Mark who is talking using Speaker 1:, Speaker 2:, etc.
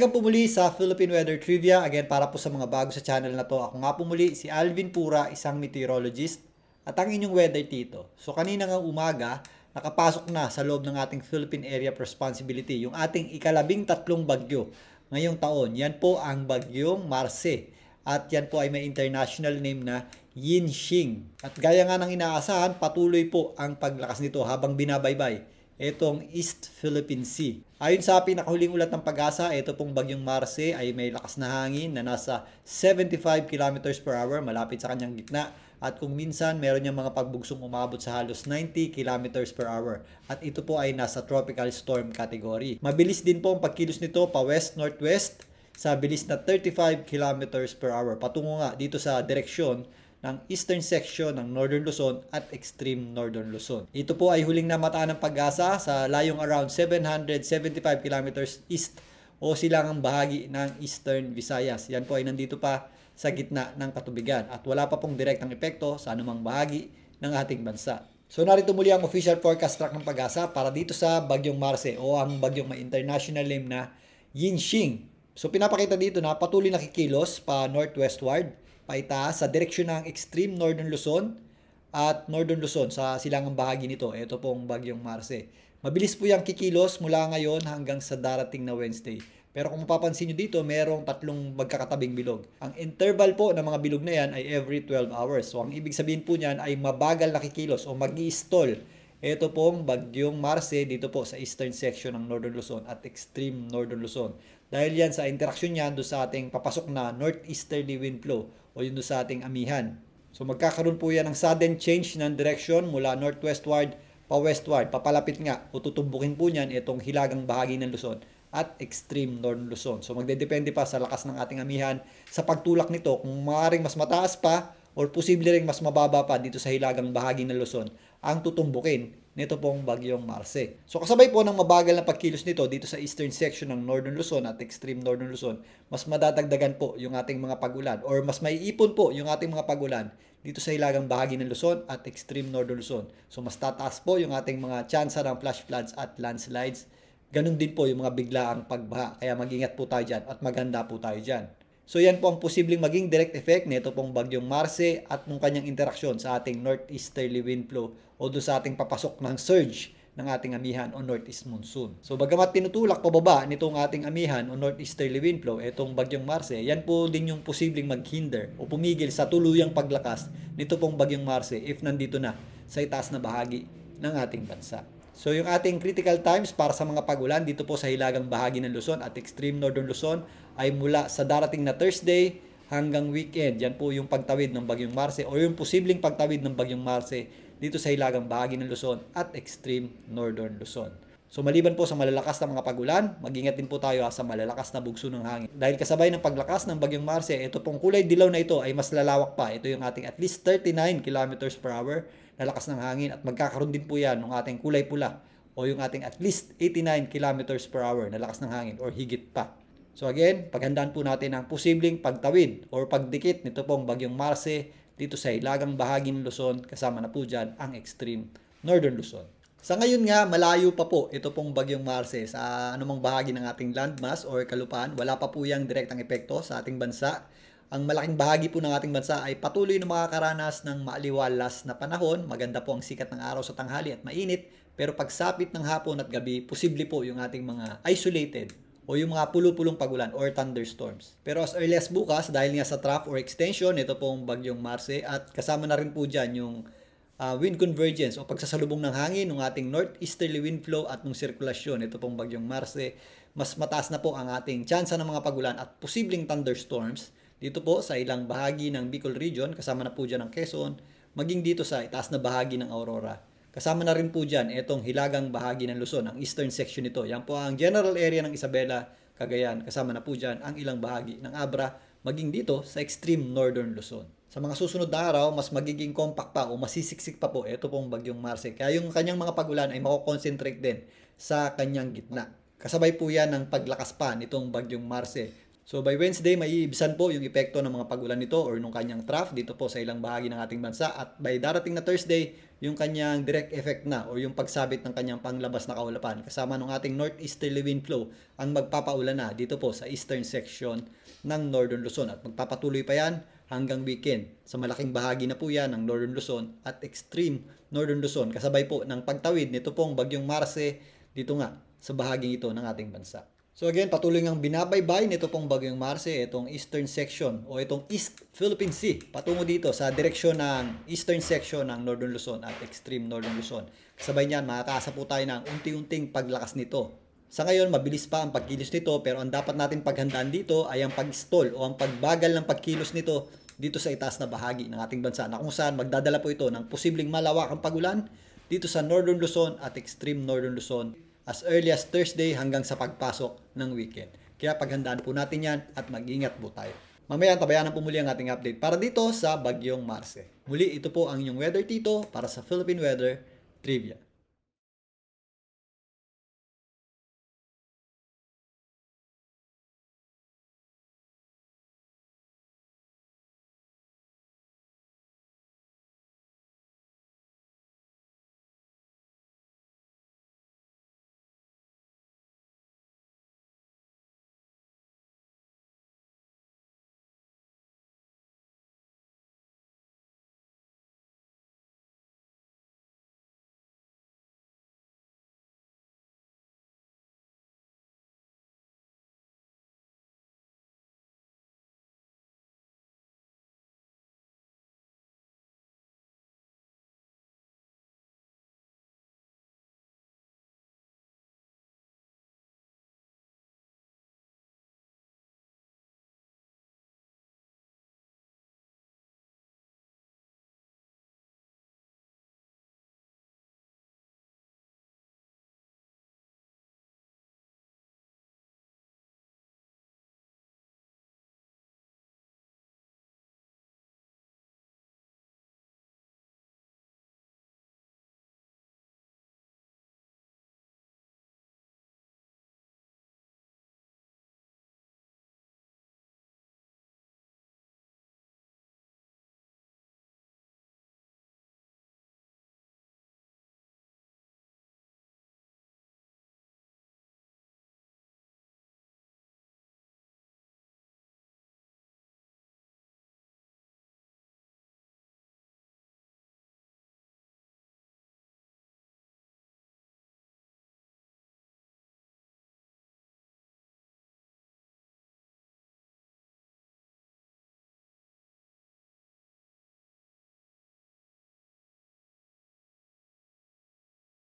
Speaker 1: Welcome po muli sa Philippine Weather Trivia. Again, para po sa mga bago sa channel na to, ako nga po muli si Alvin Pura, isang meteorologist at ang inyong weather tito. So kanina nga umaga, nakapasok na sa loob ng ating Philippine Area of Responsibility yung ating ika-13 bagyo ngayong taon. Yan po ang bagyong Marce. At yan po ay may international name na Yinxing. At gaya nga ng inaasahan, patuloy po ang paglakas nito habang binabaybay itong East Philippine Sea. Ayon sa pinakahuling ulat ng Pag-asa, ito pong bagyong Marce ay may lakas na hangin na nasa 75 kilometers per hour malapit sa kanyang gitna. At kung minsan, meron niyang mga pagbugsong umabot sa halos 90 kilometers per hour. At ito po ay nasa tropical storm category. Mabilis din po ang pagkilos nito pa west-northwest sa bilis na 35 kilometers per hour. Patungo nga dito sa direksyon ng eastern section ng Northern Luzon at extreme Northern Luzon. Ito po ay huling namataan ng Pag-asa sa layong around 775 kilometers east o silangang bahagi ng Eastern Visayas. Yan po ay nandito pa sa gitna ng katubigan at wala pa pong direktang epekto sa anumang bahagi ng ating bansa. So narito muli ang official forecast track ng Pag-asa para dito sa bagyong Marce o ang bagyong may international name na Yinxing. So pinapakita dito na patuloy na kikilos pa northwestward paitaas sa direksyon ng extreme Northern Luzon at Northern Luzon sa silangang bahagi nito. Ito pong bagyong Marce. Mabilis po yung kikilos mula ngayon hanggang sa darating na Wednesday. Pero kung mapapansin nyo dito, merong tatlong magkakatabing bilog. Ang interval po ng mga bilog na yan ay every 12 hours. So ang ibig sabihin po niyan ay mabagal na kikilos o mag-i-stall. Ito pong bagyong Marce dito po sa eastern section ng Northern Luzon at extreme Northern Luzon. Dahil yan sa interaksyon niyan doon sa ating papasok na northeasterly wind flow o yun doon sa ating amihan. So magkakaroon po yan ng sudden change ng direction mula northwestward pa westward. Papalapit nga o tutumbukin po niyan itong hilagang bahagi ng Luzon at extreme Northern Luzon. So magdedepende pa sa lakas ng ating amihan sa pagtulak nito kung maaaring mas mataas pa or posible ring mas mababa pa dito sa hilagang bahagi ng Luzon ang tutumbukin nito pong bagyong Marce. So kasabay po ng mabagal na pagkilos nito dito sa eastern section ng Northern Luzon at extreme Northern Luzon, mas madadagdagan po yung ating mga pag-ulan or mas maiipon po yung ating mga pag-ulan dito sa hilagang bahagi ng Luzon at extreme Northern Luzon. So mas tataas po yung ating mga tsansa ng flash floods at landslides. Ganun din po yung mga biglaang pagbaha. Kaya mag-ingat po tayo dyan at maganda po tayo dyan. So yan po ang posibleng maging direct effect nito pong bagyong Marce at nung kanyang interaksyon sa ating northeasterly wind flow o doon sa ating papasok ng surge ng ating amihan o northeast monsoon. So bagamat tinutulak pababa nitong ating amihan o northeasterly wind flow, itong bagyong Marce, yan po din yung posibleng maghinder o pumigil sa tuluyang paglakas nito pong bagyong Marce if nandito na sa itaas na bahagi ng ating bansa. So yung ating critical times para sa mga pag-ulan dito po sa hilagang bahagi ng Luzon at extreme Northern Luzon ay mula sa darating na Thursday hanggang weekend. Yan po yung pagtawid ng bagyong Marce o yung posibleng pagtawid ng bagyong Marce dito sa hilagang bahagi ng Luzon at extreme Northern Luzon. So maliban po sa malalakas na mga pag-ulan, mag-ingat din po tayo sa malalakas na bugso ng hangin. Dahil kasabay ng paglakas ng bagyong Marce, ito pong kulay dilaw na ito ay mas lalawak pa. Ito yung ating at least 39 kilometers per hour na lakas ng hangin at magkakaroon din po yan ng ating kulay pula o yung ating at least 89 kilometers per hour na lakas ng hangin or higit pa. So again, paghandaan po natin ang posibleng pagtawid or pagdikit nito pong bagyong Marce dito sa hilagang bahagi ng Luzon, kasama na po dyan ang extreme Northern Luzon. Sa ngayon nga, malayo pa po ito pong bagyong Marce sa anumang bahagi ng ating landmass or kalupaan. Wala pa po yung direktang epekto sa ating bansa. Ang malaking bahagi po ng ating bansa ay patuloy na makakaranas ng maaliwalas na panahon. Maganda po ang sikat ng araw sa tanghali at mainit. Pero pagsapit ng hapon at gabi, posible po yung ating mga isolated o yung mga pulo-pulong pagulan or thunderstorms. Pero as early as bukas, dahil nga sa trough or extension, ito pong bagyong Marce at kasama na rin po dyan yung wind convergence o pagsasalubong ng hangin ng ating northeasterly wind flow at ng sirkulasyon. Ito pong bagyong Marce, mas mataas na po ang ating tsansa ng mga pagulan at posibleng thunderstorms dito po sa ilang bahagi ng Bicol region, kasama na po dyan ang Quezon, maging dito sa itaas na bahagi ng Aurora. Kasama na rin po dyan itong hilagang bahagi ng Luzon, ang eastern section nito. Yan po ang general area ng Isabela, Cagayan. Kasama na po dyan ang ilang bahagi ng Abra, maging dito sa extreme Northern Luzon. Sa mga susunod na araw, mas magiging compact pa o masisiksik pa po ito pong bagyong Marce. Kaya yung kanyang mga pagulan ay mako-concentrate din sa kanyang gitna. Kasabay po yan ng paglakas pa nitong bagyong Marce. So by Wednesday, maiibisan po yung epekto ng mga pag-ulan nito or nung kanyang trough dito po sa ilang bahagi ng ating bansa. At by darating na Thursday, yung kanyang direct effect na o yung pagsabit ng kanyang panglabas na kaulapan kasama ng ating northeasterly wind flow ang magpapaulan na dito po sa eastern section ng Northern Luzon. At magpapatuloy pa yan hanggang weekend. Sa malaking bahagi na po yan ng Northern Luzon at extreme Northern Luzon kasabay po ng pagtawid nito pong bagyong Marce dito nga sa bahaging ito ng ating bansa. So again, patuloy ngang binabaybay nito pong bagyong Marce, itong eastern section o itong East Philippine Sea patungo dito sa direksyon ng eastern section ng Northern Luzon at extreme Northern Luzon. Kasabay niyan, makakaasa po tayo ng unti-unting paglakas nito. Sa ngayon, mabilis pa ang pagkilos nito pero ang dapat natin paghandaan dito ay ang pag-stall o ang pagbagal ng pagkilos nito dito sa itaas na bahagi ng ating bansa na kung saan magdadala po ito ng posibleng malawakang pagulan dito sa Northern Luzon at extreme Northern Luzon as early as Thursday hanggang sa pagpasok ng weekend. Kaya paghandaan po natin yan at mag-ingat po tayo. Mamaya tabayanan po muli ang ating update para dito sa Bagyong Marce. Muli ito po ang inyong Weather Tito para sa Philippine Weather Trivia.